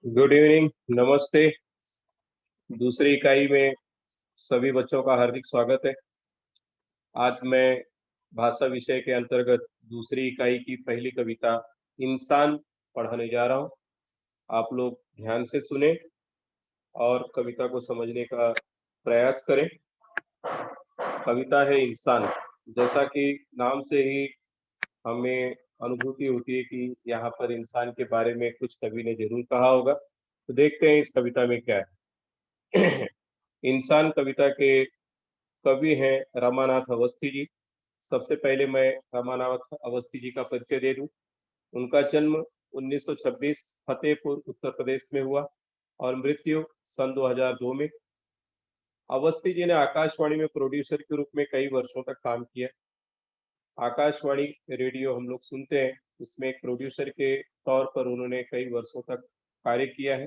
Good evening, नमस्ते। दूसरी इकाई में सभी बच्चों का हार्दिक स्वागत है। आज मैं भाषा विषय के अंतर्गत दूसरी इकाई की पहली कविता इंसान पढ़ाने जा रहा हूँ। आप लोग ध्यान से सुने और कविता को समझने का प्रयास करें। कविता है इंसान। जैसा कि नाम से ही हमें अनुभूति होती है कि यहाँ पर इंसान के बारे में कुछ कवि ने जरूर कहा होगा। तो देखते हैं इस कविता में क्या है। इंसान कविता के कवि हैं रमानाथ अवस्थी जी। सबसे पहले मैं रमानाथ अवस्थी जी का परिचय दे दूं। उनका जन्म 1926 फतेहपुर उत्तर प्रदेश में हुआ और मृत्यु सन 2002 में। अवस्थी जी ने आकाशवाणी में प्रोड्यूसर के रूप में कई वर्षों तक काम किया। आकाशवाणी रेडियो हम लोग सुनते हैं, इसमें एक प्रोड्यूसर के तौर पर उन्होंने कई वर्षों तक कार्य किया है।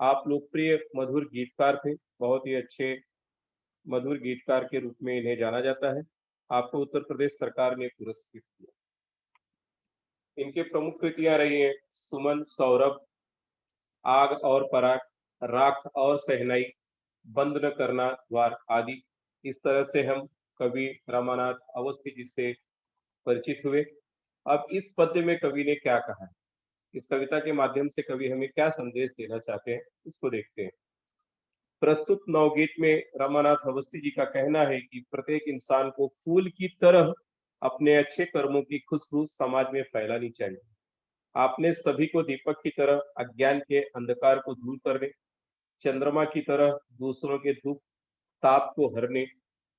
आप लोकप्रिय मधुर गीतकार थे, बहुत ही अच्छे मधुर गीतकार के रूप में इन्हें जाना जाता है। आपको उत्तर प्रदेश सरकार ने पुरस्कृत किया। इनके प्रमुख कृतियां रही हैं सुमन, सौरभ, आग और पराग, राख और सहनाई, बंद न करना द्वार आदि। इस तरह से हम कवि रामानाथ अवस्थी जी से परिचित हुए। अब इस पद्य में कवि ने क्या कहा है, इस कविता के माध्यम से कवि हमें क्या संदेश देना चाहते हैं, इसको देखते हैं। प्रस्तुत नवगीत में रमानाथ अवस्थी जी का कहना है कि प्रत्येक इंसान को फूल की तरह अपने अच्छे कर्मों की खुशबू समाज में फैलानी चाहिए। आपने सभी को दीपक की तरह अज्ञान के अंधकार को दूर करने, चंद्रमा की तरह दूसरों के दुख ताप को हरने,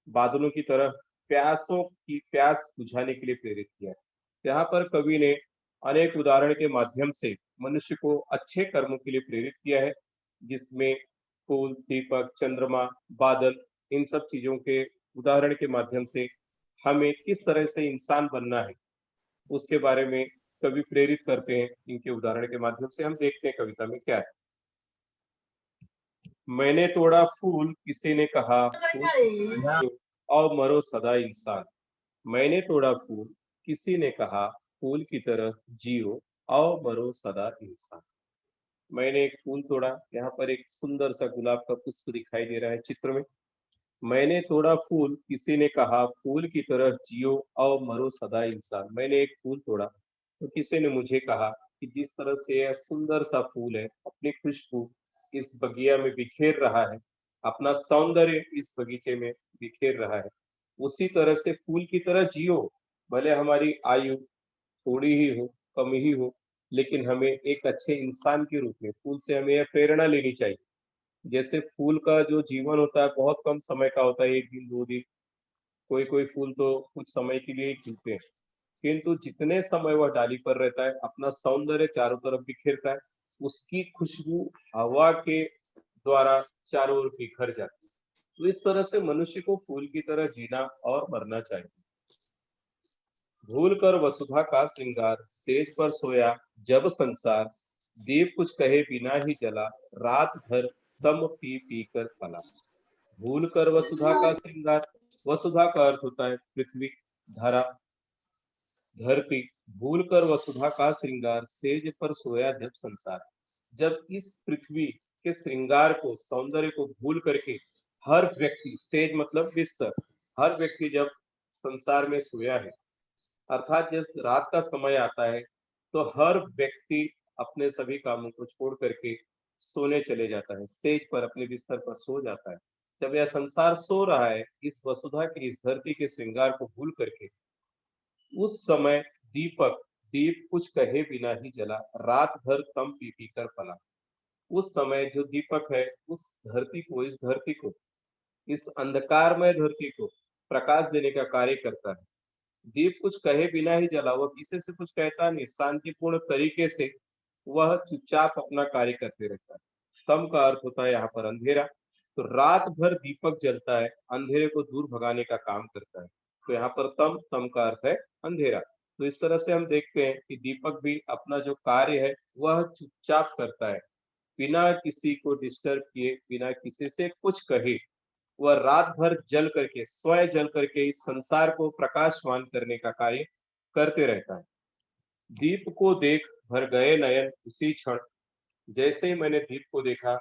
बादलों की तरह प्यासों की प्यास बुझाने के लिए प्रेरित किया। यहाँ पर कवि ने अनेक उदाहरण के माध्यम से मनुष्य को अच्छे कर्मों के लिए प्रेरित किया है, जिसमें फूल, दीपक, चंद्रमा, बादल, इन सब चीजों के उदाहरण के माध्यम से हमें किस तरह से इंसान बनना है उसके बारे में कवि प्रेरित करते हैं। इनके उदाहरण के माध्यम से हम देखते हैं कविता में क्या है। मैंने तोड़ा फूल, किसी ने कहा फूल और मरो सदा इंसान। मैंने तोड़ा फूल, किसी ने कहा फूल की तरह जियो और मरो सदा इंसान। मैंने एक फूल तोड़ा, यहाँ पर एक सुंदर सा गुलाब का पुष्प दिखाई दे रहा है चित्र में। मैंने तोड़ा फूल, किसी ने कहा फूल की तरह जियो और मरो सदा इंसान। मैंने एक फूल तोड़ा तो किसी ने मुझे कहा कि जिस तरह से यह सुंदर सा फूल है, अपनी खुशबू इस बगिया में बिखेर रहा है, अपना सौंदर्य इस बगीचे में बिखेर रहा है, उसी तरह से फूल की तरह जियो। भले हमारी आयु थोड़ी ही हो, कम ही हो, लेकिन हमें एक अच्छे इंसान के रूप में फूल से हमें यह प्रेरणा लेनी चाहिए। जैसे फूल का जो जीवन होता है बहुत कम समय का होता है, एक दिन, दो दिन, कोई कोई फूल तो कुछ समय के लिए ही खिलते हैं, किंतु जितने समय वह डाली पर रहता है, अपना सौंदर्य चारों तरफ बिखेरता है, उसकी खुशबू हवा के द्वारा चारों ओर बिखर जाती है। तो इस तरह से मनुष्य को फूल की तरह जीना और मरना चाहिए। भूल कर वसुधा का श्रृंगार, सेज पर सोया जब संसार, दीप कुछ कहे बिना ही जला, रात भर सम पी पी कर पला। भूल कर वसुधा का श्रृंगार, वसुधा का अर्थ होता है पृथ्वी, धरा, धरती। भूल कर वसुधा का श्रृंगार, सेज पर सोया जब संसार। जब इस पृथ्वी के श्रृंगार को, सौंदर्य को भूल करके हर व्यक्ति, सेज मतलब बिस्तर, हर व्यक्ति जब संसार में सोया है, अर्थात जब रात का समय आता है, तो हर व्यक्ति अपने सभी कामों को छोड़ करके सोने चले जाता है, सेज पर अपने बिस्तर पर सो जाता है। जब यह संसार सो रहा है, इस वसुधा की, इस धरती के श्रृंगार को भूल करके, उस समय दीपक, दीप कुछ कहे बिना ही जला, रात भर तम पी पी कर पला। उस समय जो दीपक है, उस धरती को, इस धरती को, इस अंधकारमय धरती को प्रकाश देने का कार्य करता है। दीप कुछ कहे बिना ही जला, वह किसी से कुछ कहता नहीं, शांतिपूर्ण तरीके से वह चुपचाप अपना कार्य करते रहता है। तम का अर्थ होता है यहाँ पर अंधेरा। तो रात भर दीपक जलता है, अंधेरे को दूर भगाने का काम करता है। तो यहाँ पर तम, तम का अर्थ है अंधेरा। तो इस तरह से हम देखते हैं कि दीपक भी अपना जो कार्य है वह चुपचाप करता है, बिना किसी को डिस्टर्ब किए, बिना किसी से कुछ कहे। वह रात भर जल करके, स्वयं जल करके इस संसार को प्रकाशवान करने का कार्य करते रहता है। दीप को देख भर गए नयन उसी क्षण, जैसे ही मैंने दीप को देखा,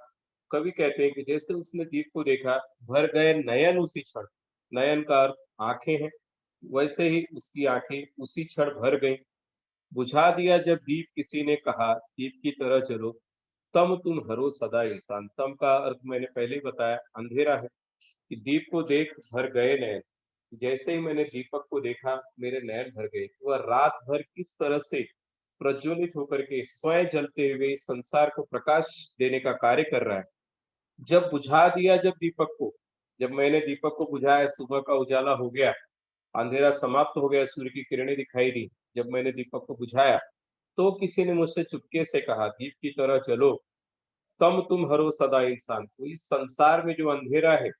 कवि कहते हैं कि जैसे उसने दीप को देखा, भर गए नयन उसी क्षण। नयन का अर्थ आँखें हैं, वैसे ही उसकी आँखें उसी क्षण भर गईं। बुझा दिया जब दीप किसी ने कहा, दीप की तरह जलो, तम तुम हरो सदा इंसान। तम का अर्थ मैंने पहले ही बताया, अंधेरा है। कि दीप को देख भर गए नयन। जैसे ही मैंने दीपक को देखा, मेरे नयन भर गए। वह रात भर किस तरह से प्रज्वलित होकर के स्वयं जलते हुए इस संसार को प्रकाश देने का कार्य कर रहा है। जब बुझा दिया जब दीपक को, जब मैंने दीपक को बुझाया, सुबह का उजाला हो गया, अंधेरा समाप्त हो गया, सूर्य की किरणें दिखाई दी। जब मैंने दीपक को बुझाया, तो किसी ने मुझसे चुपके से कहा, दीप की तरह चलो, तम तुम हरो सदा इंसान। तो इस संसार में जो अंधेरा है,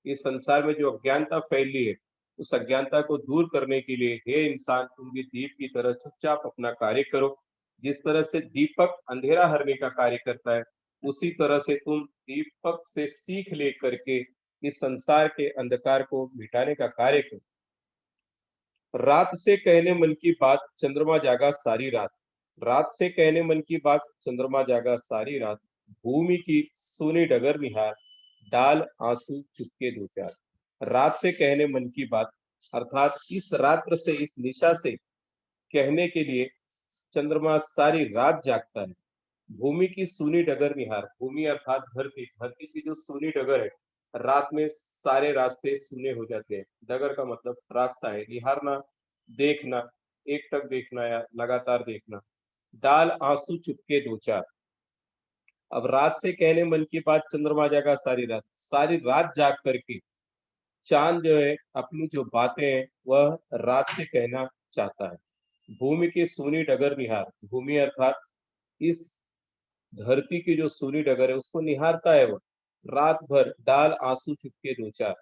इस संसार में जो अज्ञानता फैली है, उस अज्ञानता को दूर करने के लिए हे इंसान, तुम भी दीप की तरह चुपचाप अपना कार्य करो। जिस तरह से दीपक अंधेरा हरने का कार्य करता है, उसी तरह से तुम दीपक से सीख ले करके इस संसार के अंधकार को मिटाने का कार्य करो। रात से कहने मन की बात, चंद्रमा जागा सारी रात। रात से कहने मन की बात, चंद्रमा जागा सारी रात। भूमि की सोनी डगर निहार, डाल आंसू चुपके दो चार। रात से कहने मन की बात, अर्थात इस रात्र से, इस निशा से कहने के लिए चंद्रमा सारी रात जागता है। भूमि की सूनी डगर निहार, भूमि अर्थात धरती, धरती की जो सूनी डगर है, रात में सारे रास्ते सूने हो जाते हैं। डगर का मतलब रास्ता है, निहारना, देखना, एकटक देखना या लगातार देखना। डाल आंसू चुपके दो चार। अब रात से कहने मन की बात, चंद्रमा जागा सारी रात जाग करके चांद जो है अपनी जो बातें हैं वह रात से कहना चाहता है। भूमि की सूनी डगर निहार, भूमि अर्थात इस धरती की जो सूनी डगर है उसको निहारता है वह रात भर। डाल आंसू चुपके दो चार,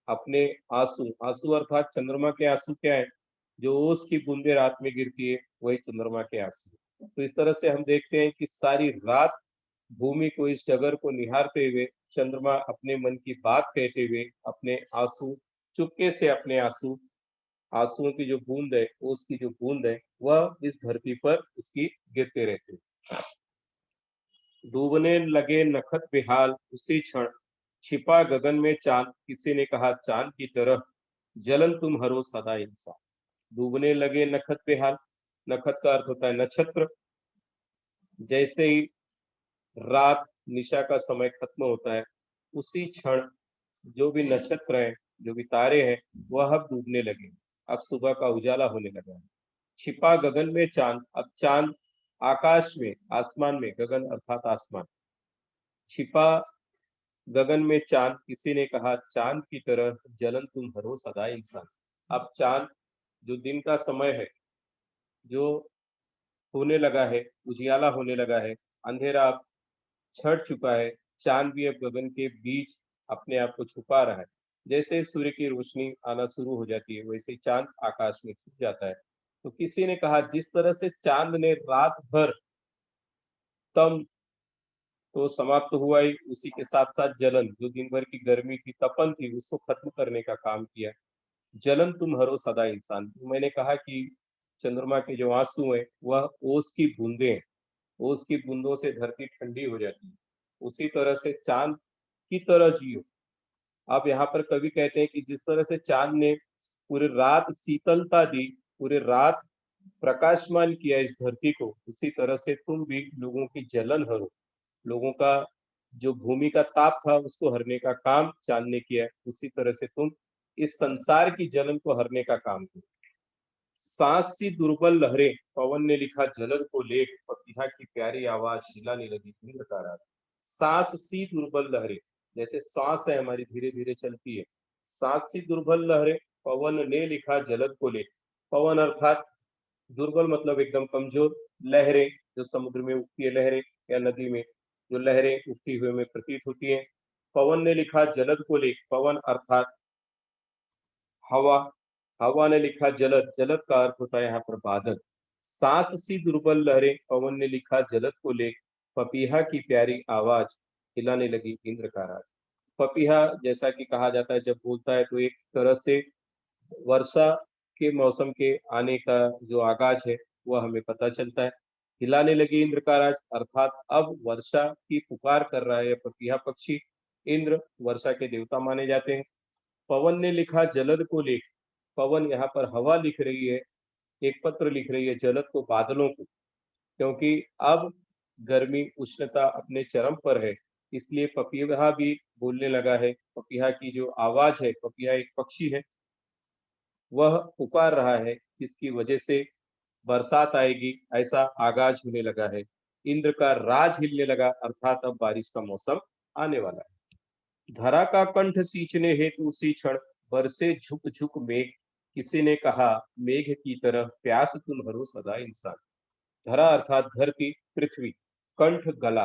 अपने आंसू, आंसू अर्थात चंद्रमा के आंसू क्या है, जो ओस की बूंदे रात में गिरती है, वही चंद्रमा के आंसू। तो इस तरह से हम देखते हैं कि सारी रात भूमि को, इस डगर को निहारते हुए चंद्रमा अपने मन की बात कहते हुए अपने आंसू, चुपके से अपने आंसू, आंसुओं की जो बूंद है, ओस की जो बूंद है, वह इस धरती पर उसकी गिरते रहते हैं। डूबने लगे नखत बेहाल उसी क्षण, छिपा गगन में चांद, किसी ने कहा चांद की तरह, जलन तुम हरो सदा इंसान। डूबने लगे नखत बेहाल, नखत का अर्थ होता है नक्षत्र। जैसे ही रात, निशा का समय खत्म होता है, उसी क्षण जो भी नक्षत्र हैं, जो भी तारे हैं, वह अब डूबने लगे। अब सुबह का उजाला होने लगा है। छिपा गगन में चांद, अब चांद आकाश में, आसमान में, गगन अर्थात आसमान। छिपा गगन में चांद, किसी ने कहा चांद की तरह, जलन तुम हरो सदा इंसान। अब चांद, जो दिन का समय है, जो होने लगा है, उजियाला होने लगा है, अंधेरा अब छट चुका है, चांद भी अब गगन के बीच अपने आप को छुपा रहा है। जैसे सूर्य की रोशनी आना शुरू हो जाती है, वैसे ही चांद आकाश में छुप जाता है। तो किसी ने कहा जिस तरह से चांद ने रात भर तम तो समाप्त हुआ ही, उसी के साथ साथ जलन, जो दिन भर की गर्मी की तपन थी, उसको खत्म करने का काम किया। जलन तुम हरो सदा इंसान। तो मैंने कहा कि चंद्रमा के जो आंसू हैं, वह ओस की बूंदें हैं। ओस की बूंदों से धरती ठंडी हो जाती है। उसी तरह से चांद की तरह जियो। अब यहाँ पर कवि कहते हैं कि जिस तरह से चांद ने पूरी रात शीतलता दी, पूरी रात प्रकाशमान किया इस धरती को, उसी तरह से तुम भी लोगों की जलन हरो। लोगों का जो भूमि का ताप था उसको हरने का काम चांद ने किया है, उसी तरह से तुम इस संसार की जलन को हरने का काम करो। सांस सी दुर्बल लहरें, पवन ने लिखा जलन को लेख, पपीहा की प्यारी आवाज हिलाने लगी इंद्र का राज। सांस सी दुर्बल लहरें, जैसे सांस है हमारी धीरे धीरे चलती है। सांस सी दुर्बल लहरें, पवन ने लिखा जलन को लेख। पवन अर्थात दुर्बल मतलब एकदम कमजोर। लहरें, जो समुद्र में उठती है लहरें, या नदी में जो लहरें उठती हुए में प्रतीत होती हैं। पवन ने लिखा जलद को लेख, पवन अर्थात हवा, हवा ने लिखा जलद, जलद का अर्थ होता है यहाँ पर बादल। सांस सी दुर्बल लहरें, पवन ने लिखा जलद को लेख, पपीहा की प्यारी आवाज हिलाने लगी इंद्र का राज। पपीहा, जैसा कि कहा जाता है, जब बोलता है तो एक तरह से वर्षा के मौसम के आने का जो आगाज है वह हमें पता चलता है। हिलाने लगे इंद्र का राज, अर्थात अब वर्षा की पुकार कर रहा है यह पक्षी। इंद्र वर्षा के देवता माने जाते हैं। पवन ने लिखा जलद को लेख, पवन यहाँ पर हवा लिख रही है, एक पत्र लिख रही है जलद को, बादलों को, क्योंकि अब गर्मी उष्णता अपने चरम पर है, इसलिए पपीहा भी बोलने लगा है। पपीहा की जो आवाज है, पपीहा एक पक्षी है, वह पुकार रहा है, जिसकी वजह से बरसात आएगी, ऐसा आगाज होने लगा है। इंद्र का राज हिलने लगा, अर्थात अब बारिश का मौसम आने वाला है। धरा का कंठ सींचने हेतु उसी क्षण बरसे झुक झुक मेघ, किसी ने कहा मेघ की तरह प्यास तुम भरो सदा इंसान। धरा अर्थात धरती, पृथ्वी, कंठ गला,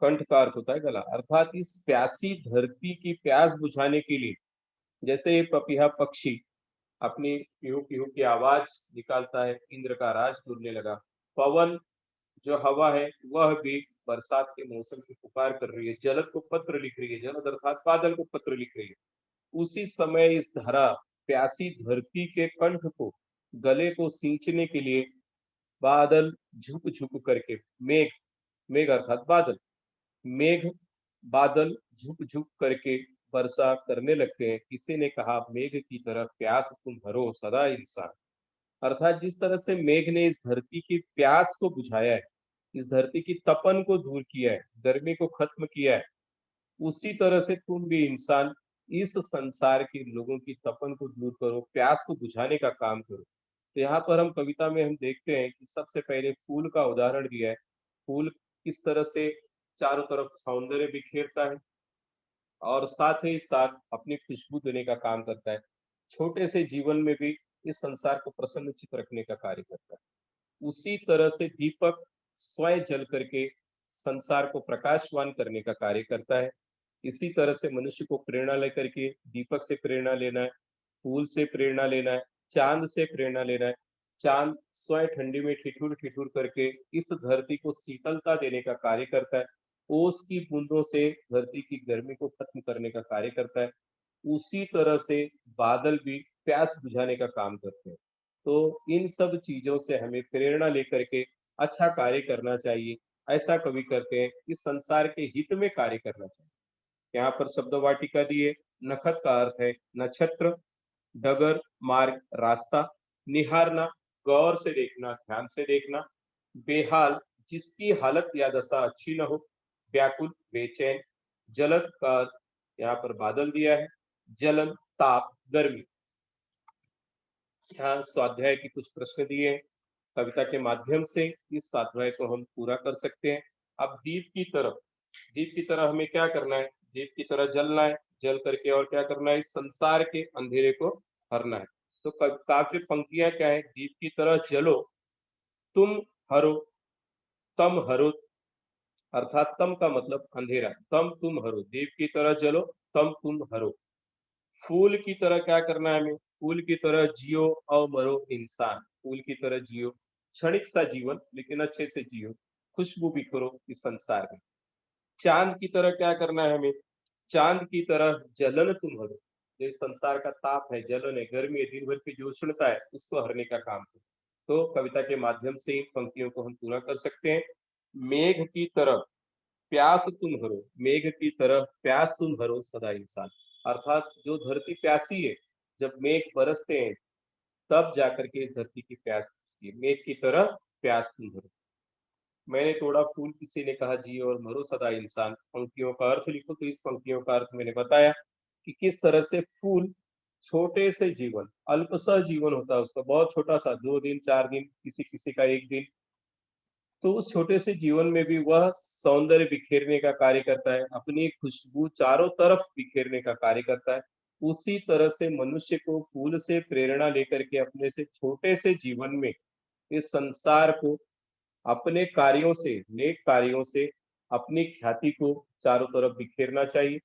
कंठ का अर्थ होता है गला, अर्थात इस प्यासी धरती की प्यास बुझाने के लिए, जैसे ये पपीहा पक्षी अपनी पीहू पीहू की आवाज निकालता है, इंद्र का राज डूबने लगा। पवन जो हवा है वह भी बरसात के मौसम की पुकार कर रही है, जलद को पत्र लिख रही है, जलद अर्थात बादल को पत्र लिख रही है। उसी समय इस धारा प्यासी धरती के कंठ को, गले को सींचने के लिए बादल झुक झुक करके, मेघ, मेघ अर्थात बादल, मेघ बादल झुक झुक करके वर्षा करने लगते हैं। किसी ने कहा मेघ की तरह प्यास तुम भरो सदा इंसान, अर्थात जिस तरह से मेघ ने इस धरती की प्यास को बुझाया है, इस धरती की तपन को दूर किया है, गर्मी को खत्म किया है, उसी तरह से तुम भी इंसान इस संसार के लोगों की तपन को दूर करो, प्यास को बुझाने का काम करो। तो यहाँ पर हम कविता में हम देखते हैं कि सबसे पहले फूल का उदाहरण दिया है। फूल किस तरह से चारों तरफ सौंदर्य बिखेरता है और साथ ही साथ अपनी खुशबू देने का काम करता है। छोटे से जीवन में भी इस संसार को प्रसन्नचित रखने का कार्य करता है। उसी तरह से दीपक स्वयं जल करके संसार को प्रकाशवान करने का कार्य करता है। इसी तरह से मनुष्य को प्रेरणा लेकर के दीपक से प्रेरणा लेना है, फूल से प्रेरणा लेना है, चांद से प्रेरणा लेना है। चांद स्वयं ठंडी में ठिठुर ठिठुर करके इस धरती को शीतलता देने का कार्य करता है। ओस की बूंदों से धरती की गर्मी को खत्म करने का कार्य करता है। उसी तरह से बादल भी प्यास बुझाने का काम करते हैं। तो इन सब चीजों से हमें प्रेरणा लेकर के अच्छा कार्य करना चाहिए। ऐसा कवि करते हैं, इस संसार के हित में कार्य करना चाहिए। यहाँ पर शब्द वाटिका दिए। नखत का अर्थ है नक्षत्र, डगर मार्ग रास्ता, निहारना गौर से देखना, ध्यान से देखना, बेहाल जिसकी हालत या दशा अच्छी न हो, व्याकुल बेचैन, जलद का अर्थ यहाँ पर बादल दिया है, जलन ताप गर्मी। यहाँ स्वाध्याय की कुछ प्रश्न दिए हैं, कविता के माध्यम से इस स्वाध्याय को हम पूरा कर सकते हैं। अब दीप की तरफ, दीप की तरह हमें क्या करना है, दीप की तरह जलना है, जल करके और क्या करना है, इस संसार के अंधेरे को हरना है। तो काव्य पंक्तियां क्या है, दीप की तरह जलो तुम हरो, तम हरो, अर्थात तम का मतलब अंधेरा, तम तुम हरो, दीप की तरह जलो तम तुम हरो। फूल की तरह क्या करना है हमें, फूल की तरह जियो और मरो इंसान, फूल की तरह जियो, क्षणिक सा जीवन लेकिन अच्छे से जियो, खुशबू बिखरो इस संसार में। चांद की तरह क्या करना है हमें, चांद की तरह जलन तुम हरो, जो इस संसार का ताप है, जलन है, गर्मी है, दिन भर की जो उष्णता है, उसको हरने का काम करो। तो कविता के माध्यम से इन पंक्तियों को हम पूरा कर सकते हैं। मेघ की तरह प्यास तुम भरो, मेघ की तरह प्यास तुम भरो सदा इंसान, अर्थात जो धरती प्यासी है, जब मेघ बरसते हैं तब जाकर के इस धरती की प्यास बुझती है। मेघ की तरह प्यास तुम भरो। मैंने तोड़ा फूल किसी ने कहा जियो और मरो सदा इंसान, पंक्तियों का अर्थ लिखो। तो इस पंक्तियों का अर्थ मैंने बताया कि किस तरह से फूल छोटे से जीवन, अल्प सा जीवन होता है उसका, बहुत छोटा सा, 2 दिन 4 दिन, किसी किसी का 1 दिन, तो उस छोटे से जीवन में भी वह सौंदर्य बिखेरने का कार्य करता है, अपनी खुशबू चारों तरफ बिखेरने का कार्य करता है। उसी तरह से मनुष्य को फूल से प्रेरणा लेकर के अपने से छोटे से जीवन में इस संसार को अपने कार्यों से, नेक कार्यों से अपनी ख्याति को चारों तरफ बिखेरना चाहिए।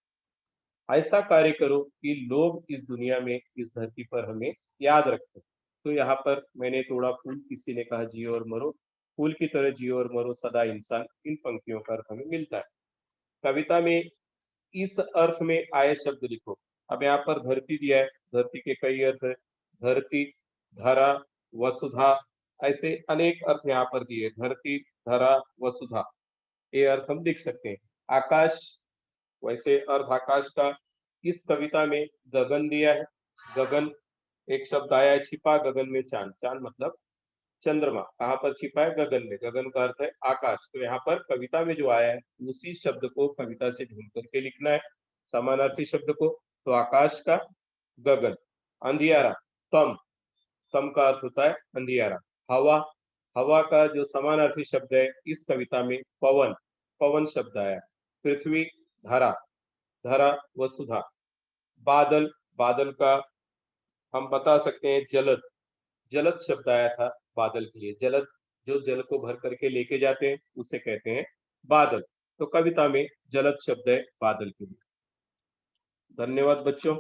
ऐसा कार्य करो कि लोग इस दुनिया में, इस धरती पर हमें याद रखें। तो यहाँ पर मैंने तोड़ा फूल किसी ने कहा जियो और मरो, फूल की तरह जियो और मरो सदा इंसान, इन पंक्तियों का अर्थ हमें मिलता है। कविता में इस अर्थ में आए शब्द लिखो। अब यहाँ पर धरती दिया है, धरती के कई अर्थ है, धरती, धरा, वसुधा, ऐसे अनेक अर्थ यहाँ पर दिए, धरती, धरा, वसुधा, ये अर्थ हम लिख सकते हैं। आकाश, वैसे अर्थ आकाश का इस कविता में गगन दिया है। गगन एक शब्द आया है, छिपा गगन में चांद, चांद मतलब चंद्रमा, कहाँ पर छिपा है? गगन में। गगन का अर्थ है आकाश। तो यहाँ पर कविता में जो आया है उसी शब्द को कविता से ढूंढ करके लिखना है, समानार्थी शब्द को। तो आकाश का गगन। अंधियारा, तम, तम का अर्थ होता है अंधियारा। हवा, हवा का जो समानार्थी शब्द है इस कविता में पवन, पवन शब्द आया। पृथ्वी, धरा, धरा वसुधा। बादल, बादल का हम बता सकते हैं जलद, जलद शब्द आया था बादल के लिए। जलद जो जल को भर करके लेके जाते हैं उसे कहते हैं बादल। तो कविता में जलद शब्द है बादल के लिए। धन्यवाद बच्चों।